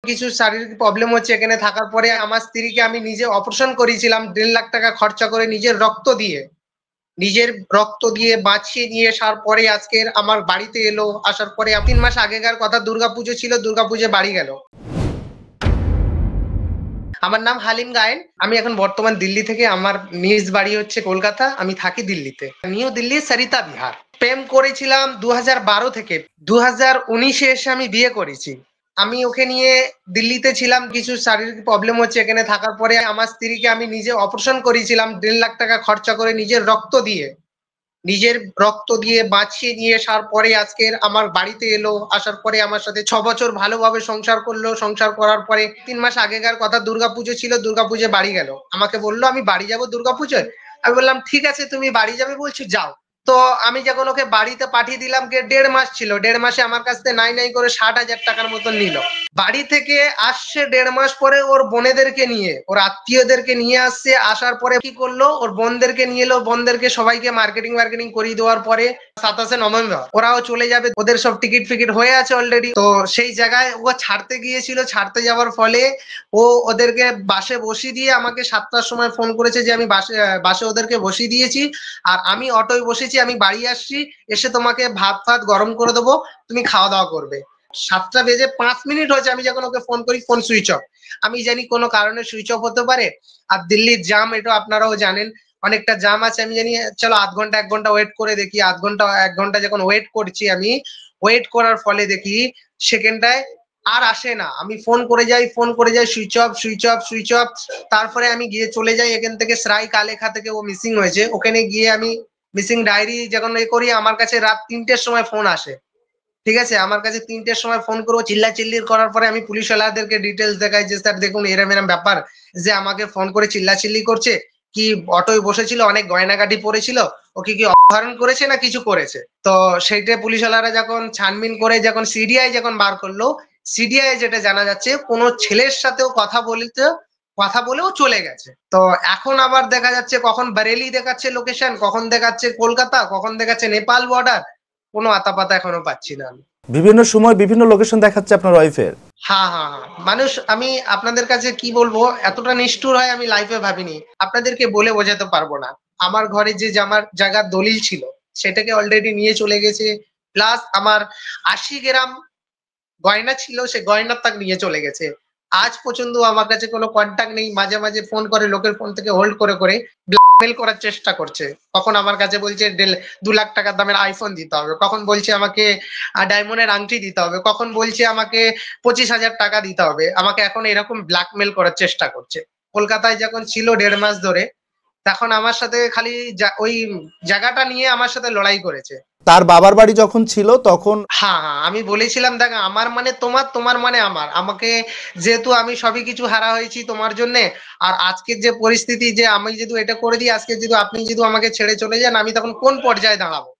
কিছু শারীরিক প্রবলেম হচ্ছে এখানে থাকার পরে আমার স্ত্রীকে আমি নিজে অপারেশন করেছিলাম 1.5 লাখ টাকা খরচা করে নিজের রক্ত দিয়ে বাঁচিয়ে নিয়ে আসার পরে আজকের আমার বাড়িতে এলো। আসার পরে 3 মাস আগেকার কথা, দুর্গাপুজো ছিল, দুর্গাপুজো বাড়ি গেল। আমার নাম হালিম গায়েন। আমি এখন বর্তমান দিল্লি থেকে, আমার নিজ বাড়ি হচ্ছে কলকাতা, আমি থাকি দিল্লিতে, নিউ দিল্লি সরিতা বিহার। প্রেম করেছিলাম 2012 থেকে 2019-এ এসে আমি বিয়ে করেছি। আমি ওকে নিয়ে দিল্লিতে ছিলাম, কিছু শারীরিক প্রবলেম হচ্ছে এখানে থাকার পরে আমার স্ত্রীকে আমি নিজে অপারেশন করেছিলাম 1.5 লাখ টাকা খরচা করে নিজের রক্ত দিয়ে বাঁচিয়ে নিয়ে আসার পরে আজকের আমার বাড়িতে এলো। আসার পরে আমার সাথে 6 বছর ভালোভাবে সংসার করলো। সংসার করার পরে 3 মাস আগেকার কথা, দুর্গাপুজো ছিল, দুর্গাপুজো বাড়ি গেল। আমাকে বললো আমি বাড়ি যাবো দুর্গাপুজোয়। আমি বললাম ঠিক আছে, তুমি বাড়ি যাবে বলছো, যাও। তো আমি যখন ওকে বাড়িতে পাঠিয়ে দিলাম, 1.5 মাস ছিল, 1.5 মাসে আমার কাছ থেকে নাই করে 60,000 টাকার মতন নিল। বাড়ি থেকে আসছে 1.5 মাস পরে ওর বোনেদেরকে নিয়ে, ওর আত্মীয়দেরকে নিয়ে আসছে। আসার পরে কি করলো, ওর বোনদেরকে নিয়ে এলো, বোনদেরকে সবাইকে মার্কেটিং করিয়ে দেওয়ার পরে 27শে নভেম্বর ওরাও চলে যাবে, ওদের সব টিকিট ফিকিট হয়ে আছে অলরেডি। তো সেই জায়গায় ও ছাড়তে গিয়েছিল, ছাড়তে যাওয়ার ফলে ও ওদেরকে বাসে বসিয়ে দিয়ে আমাকে 7টার সময় ফোন করেছে যে আমি বাসে ওদেরকে বসিয়ে দিয়েছি, আর আমি অটোয় বসেছি, আমি বাড়ি আসছি, এসে তোমাকে ভাত ফাত গরম করে দেবো, তুমি খাওয়া দাওয়া করবে। 7টা বেজে 5 মিনিট হয়েছে আমি যখন ওকে ফোন করি, ফোন সুইচ অফ। আমি জানি কোনো কারণে সুইচ অফ হতে পারে, আর দিল্লির জাম, এটা আপনারাও জানেন, অনেকটা জাম আছে। আমি জানি চলো আধ ঘন্টা 1 ঘন্টা ওয়েট করে দেখি। আধ ঘন্টা 1 ঘন্টা যখন ওয়েট করছি, আমি ওয়েট করার ফলে দেখি সেকেন্ডটায় আর আসে না। আমি ফোন করে যাই, সুইচ অফ। তারপরে আমি গিয়ে চলে যাই এখান থেকে, সরাই কালেখা থেকে ও মিসিং হয়েছে, ওখানে গিয়ে আমি মিসিং ডায়েরি যখন করি, আমার কাছে রাত 3টের সময় ফোন আসে। ঠিক আছে, আমার কাছে 3টের সময় ফোন করবো, চিল্লির করার পরে আমি পুলিশওয়ালাদেরকে ডিটেলস দেখাই যে স্যার দেখুন এরম এরম ব্যাপার, যে আমাকে ফোন করে চিল্লি করছে, কি অটোয় বসেছিল, অনেক গয়নাগাটি পরেছিল, ওকে কি অপহরণ করেছে না কিছু করেছে। তো সেইটা পুলিশওয়ালারা যখন ছানবিন করে, যখন সিডিআই যখন বার করলো, সিডিআই যেটা জানা যাচ্ছে কোনো ছেলের সাথেও কথা বলেও চলে গেছে। তো এখন আবার দেখা যাচ্ছে কখন বারেলি দেখাচ্ছে লোকেশন, কখন দেখাচ্ছে কলকাতা, কখন দেখাচ্ছে নেপাল বর্ডার, কোনো আতাপাতা এখনো পাচ্ছি না। বিভিন্ন সময় বিভিন্ন লোকেশন দেখাচ্ছে আপনার ওয়াইফের। হ্যাঁ, মানুষ, আমি আপনাদের কাছে কি বলবো, এতটা নিষ্ঠুর হয় আমি লাইফে ভাবিনি, আপনাদেরকে বলে বোঝাতে পারবো না। আমার ঘরে যে আমার জায়গার দলিল ছিল সেটাকে অলরেডি নিয়ে চলে গেছে, প্লাস আমার 80 গ্রাম গয়না ছিল, সে গয়না তাক নিয়ে চলে গেছে। আজ পর্যন্ত আমার কাছে কোনো কন্ট্যাক্ট নেই। মাঝে মাঝে ফোন করে, লোকের ফোন থেকে হোল্ড করে ব্ল্যাকমেল করার চেষ্টা করছে। কখন আমার কাছে বলছে 2 লাখ টাকার দামের আইফোন দিতে হবে, কখন বলছে আমাকে ডায়মন্ডের আংটি দিতে হবে, কখন বলছে আমাকে 25,000 টাকা দিতে হবে। আমাকে এখন এরকম ব্ল্যাকমেল করার চেষ্টা করছে। কলকাতায় যখন ছিল 1.5 মাস ধরে, তখন আমার সাথে খালি ওই জায়গাটা নিয়ে আমার সাথে লড়াই করেছে। তার বাবার বাড়ি যখন ছিল তখন হ্যাঁ, আমি বলেছিলাম দেখ, আমার মানে তোমার মানে আমার, আমাকে যেহেতু আমি সবই কিছু হারা হয়েছি তোমার জন্য, আর আজকের যে পরিস্থিতি, যে আমি যদি এটা করে দিই, আজকে যদি আপনি যদি আমাকে ছেড়ে চলে যান, আমি তখন কোন পর্যায়ে দাঁড়াবো।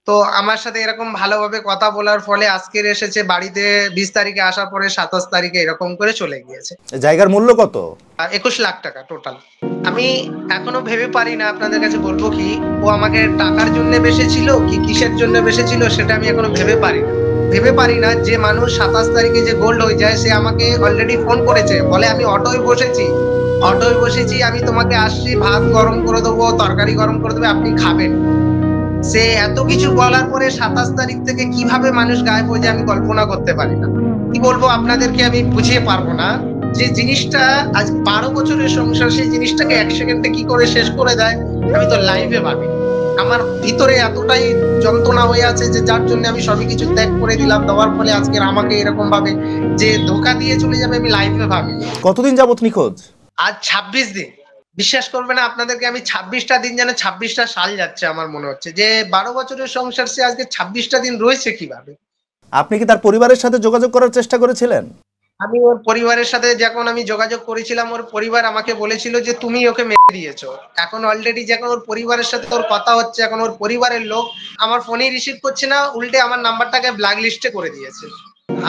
তো আমার সাথে এরকম ভালোভাবে কথা বলার ফলে আজকের এসেছে বাড়িতে, 20 তারিখে আসার পরে 27 তারিখে এরকম করে চলে গিয়েছে। জায়গার মূল্য কত? 21 লাখ টাকা টোটাল। আমি এখনো ভেবে পারি না আপনাদের কাছে বলবো কি, ও আমাকে টাকার জন্য বেসেছিল কি কিসের জন্য বেসেছিল, সেটা আমি এখনো ভেবে পারি না। যে মানুষ 27 তারিখে যে গোল্ড হয়ে যায়, সে আমাকে অলরেডি ফোন করেছে, বলে আমি অটোয় বসেছি, আমি তোমাকে আসছি, ভাত গরম করে দেবো, তরকারি গরম করে দেবে, আপনি খাবেন। সে এত কিছু বলার পরে 27 তারিখ থেকে কিভাবে মানুষ গায়েব হয়ে যায় আমি কল্পনা করতে পারি না। কি বলবো আপনাদেরকে, আমি বুঝিয়ে পারবো না। যে জিনিসটা আজ 12 বছরের সংসার, সেই জিনিসটাকে 1 সেকেন্ডে কি করে শেষ করে দেয় আমি তো লাইভে ভাবি। আমার ভিতরে এতটাই যন্ত্রণা হয়ে আছে যে যার জন্য আমি সবই কিছু ত্যাগ করে দিলাম, দেওয়ার ফলে আজকে আমাকে এরকম ভাবে যে ধোকা দিয়ে চলে যাবে আমি লাইভে ভাবি। কতদিন যাবত নিখোঁজ? আজ 26 দিন। বিশ্বাস করবে না আপনাদেরকে, আমি 26টা দিন, যেন 26টা সাল যাচ্ছে আমার মনে হচ্ছে। যে 12 বছরের সংসার, সে আজকে 26টা দিন রয়েছে কিভাবে। আপনি কি তার পরিবারের সাথে যোগাযোগ করার চেষ্টা করেছিলেন? আমি ওর পরিবারের সাথে যখন আমি যোগাযোগ করেছিলাম, ওর পরিবার আমাকে বলেছিল যে তুমি ওকে মেরে দিয়েছো। এখন অলরেডি যখন ওর পরিবারের সাথে ওর কথা হচ্ছে, এখন ওর পরিবারের লোক আমার ফোনই রিসিভ করছে না, উল্টে আমার নাম্বারটাকে ব্ল্যাক লিস্টে করে দিয়েছে।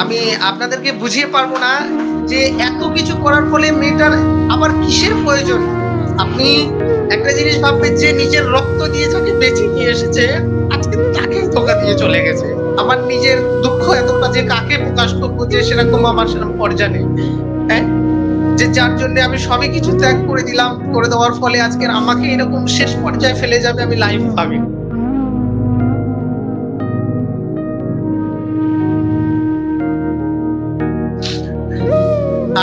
আমি আপনাদেরকে বুঝিয়ে পারবো না যে এত কিছু করার ফলে মেয়েটার আবার কিসের প্রয়োজন। আপনি একটা জিনিস ভাববেন, যে নিজের রক্ত দিয়ে যাকে বেঁচে নিয়ে এসেছে, আজকে তাকেই ধোকা দিয়ে চলে গেছে। আমার নিজের দুঃখ এতটা যে কাকে প্রকাশ করবো, যে সেরকম আমার সেরকম পর্যায়ে নেই। হ্যাঁ, যে যার জন্য আমি সবই কিছু ত্যাগ করে দিলাম, করে দেওয়ার ফলে আজকের আমাকে এরকম শেষ পর্যায়ে ফেলে যাবে আমি লাইফ ভাবি।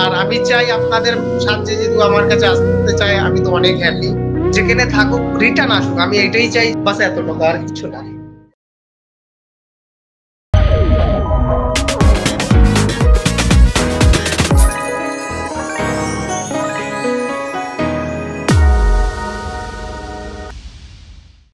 আর আমি চাই আপনাদের সাহায্যে যদি আমার কাছে আসতে চায়, আমি তো অনেক হ্যাপি। যেখানে থাকুক রিটার্ন আসুক, আমি এটাই চাই, বাস এতটুকু, আর কিছু না।